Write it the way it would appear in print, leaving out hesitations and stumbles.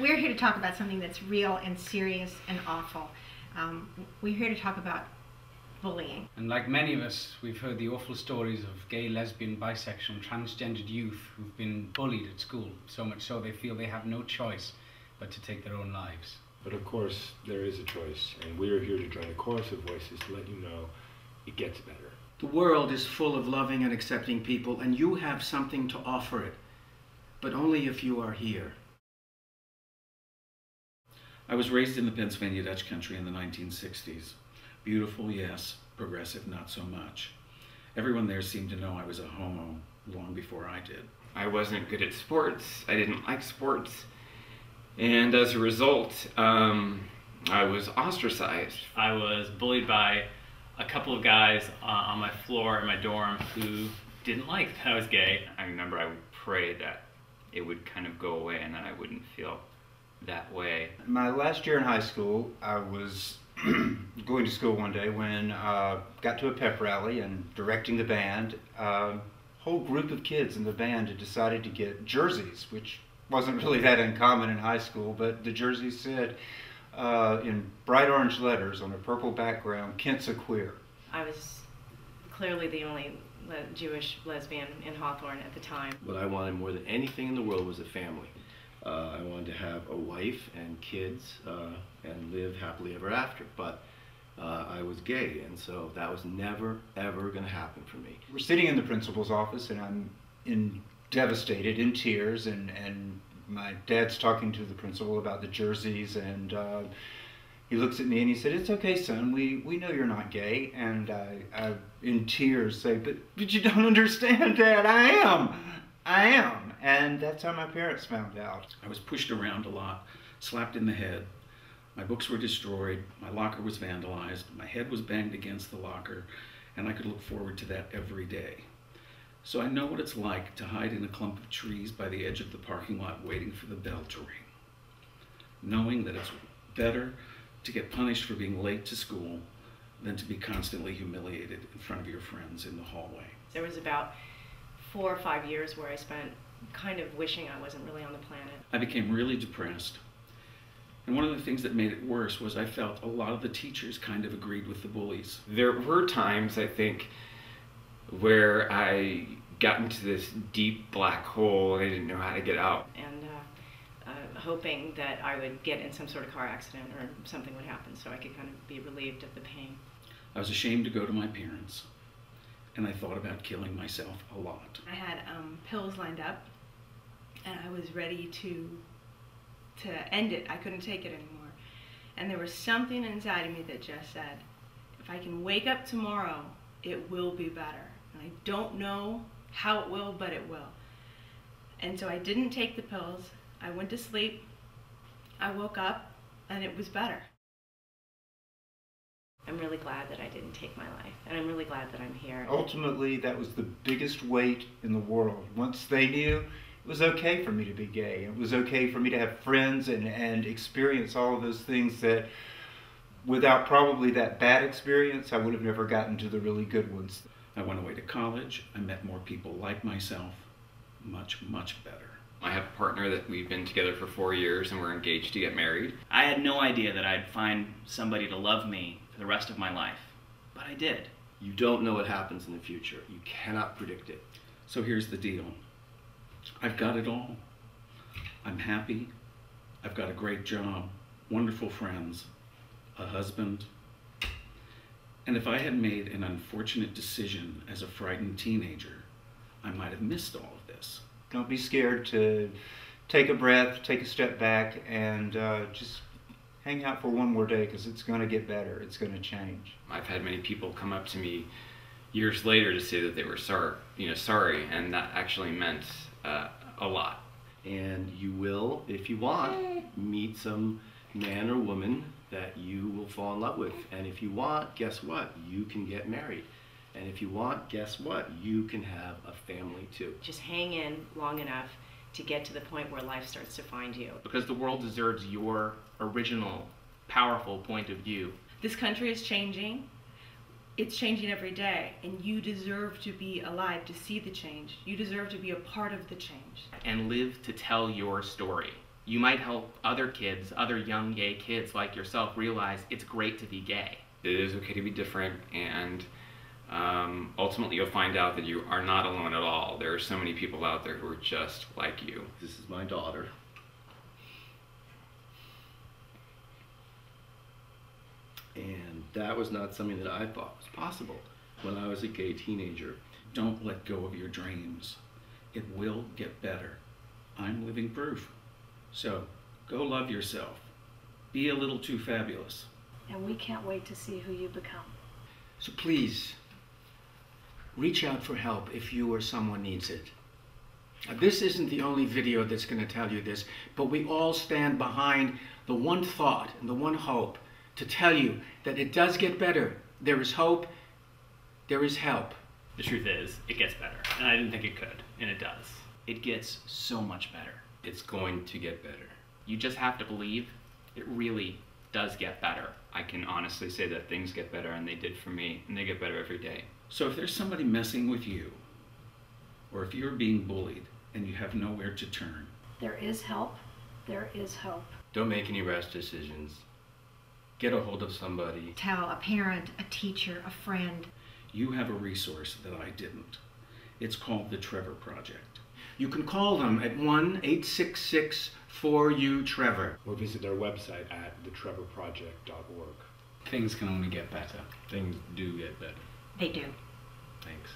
We're here to talk about something that's real and serious and awful. We're here to talk about bullying. And like many of us, we've heard the awful stories of gay, lesbian, bisexual, and transgendered youth who've been bullied at school, so much so they feel they have no choice but to take their own lives. But of course, there is a choice, and we are here to join a chorus of voices to let you know it gets better. The world is full of loving and accepting people, and you have something to offer it, but only if you are here. I was raised in the Pennsylvania Dutch country in the 1960s. Beautiful, yes. Progressive, not so much. Everyone there seemed to know I was a homo long before I did. I wasn't good at sports. I didn't like sports. And as a result, I was ostracized. I was bullied by a couple of guys on my floor in my dorm who didn't like that I was gay. I remember I would pray that it would kind of go away and that I wouldn't feel that way. My last year in high school, I was going to school one day when got to a pep rally and directing the band. A whole group of kids in the band had decided to get jerseys, which wasn't really that uncommon in high school, but the jerseys said in bright orange letters on a purple background, "Kent's a queer." I was clearly the only Jewish lesbian in Hawthorne at the time. What I wanted more than anything in the world was a family. I wanted to have a wife and kids and live happily ever after, but I was gay, and so that was never, ever going to happen for me. We're sitting in the principal's office, and I'm devastated, in tears, and my dad's talking to the principal about the jerseys, and he looks at me and he said, "It's okay, son, we know you're not gay." And I in tears say, but you don't understand, Dad, I am. And that's how my parents found out. I was pushed around a lot, slapped in the head. My books were destroyed, my locker was vandalized, my head was banged against the locker, and I could look forward to that every day. So I know what it's like to hide in a clump of trees by the edge of the parking lot waiting for the bell to ring. Knowing that it's better to get punished for being late to school than to be constantly humiliated in front of your friends in the hallway. There was about 4 or 5 years where I spent kind of wishing I wasn't really on the planet. I became really depressed. And one of the things that made it worse was I felt a lot of the teachers kind of agreed with the bullies. There were times, I think, where I got into this deep black hole and I didn't know how to get out. And hoping that I would get in some sort of car accident or something would happen so I could kind of be relieved of the pain. I was ashamed to go to my parents, and I thought about killing myself a lot. I had pills lined up, and I was ready to end it. I couldn't take it anymore. And there was something inside of me that just said, if I can wake up tomorrow, it will be better. And I don't know how it will, but it will. And so I didn't take the pills. I went to sleep. I woke up, and it was better. I'm really glad that I didn't take my life, and I'm really glad that I'm here. Ultimately, that was the biggest weight in the world. Once they knew it was okay for me to be gay, it was okay for me to have friends and experience all of those things that without probably that bad experience, I would have never gotten to the really good ones. I went away to college. I met more people like myself, much, much better. I have a partner that we've been together for 4 years and we're engaged to get married. I had no idea that I'd find somebody to love me for the rest of my life, but I did. You don't know what happens in the future. You cannot predict it. So here's the deal. I've got it all. I'm happy. I've got a great job, wonderful friends, a husband. And if I had made an unfortunate decision as a frightened teenager, I might have missed all of this. Don't be scared to take a breath, take a step back, and just hang out for one more day, because it's going to get better. It's going to change. I've had many people come up to me years later to say that they were sorry, and that actually meant a lot. And you will, if you want, meet some man or woman that you will fall in love with. And if you want, guess what? You can get married. And if you want, guess what? You can have a family too. Just hang in long enough to get to the point where life starts to find you. Because the world deserves your original, powerful point of view. This country is changing. It's changing every day, and you deserve to be alive to see the change. You deserve to be a part of the change. And live to tell your story. You might help other kids, other young gay kids like yourself, realize it's great to be gay. It is okay to be different, and ultimately you'll find out that you are not alone at all. There are so many people out there who are just like you. This is my daughter. And that was not something that I thought was possible when I was a gay teenager. Don't let go of your dreams. It will get better. I'm living proof. So go love yourself. Be a little too fabulous. And we can't wait to see who you become. So please, reach out for help if you or someone needs it. Now, this isn't the only video that's going to tell you this, but we all stand behind the one thought and the one hope to tell you that it does get better. There is hope. There is help. The truth is, it gets better. And I didn't think it could, and it does. It gets so much better. It's going to get better. You just have to believe it really does get better. I can honestly say that things get better, and they did for me, and they get better every day. So if there's somebody messing with you, or if you're being bullied and you have nowhere to turn, there is help. There is hope. Don't make any rash decisions. Get a hold of somebody. Tell a parent, a teacher, a friend. you have a resource that I didn't. It's called the Trevor Project. You can call them at 1-866-4U-TREVOR. Or visit their website at thetrevorproject.org. Things can only get better. Things do get better. They do. Thanks.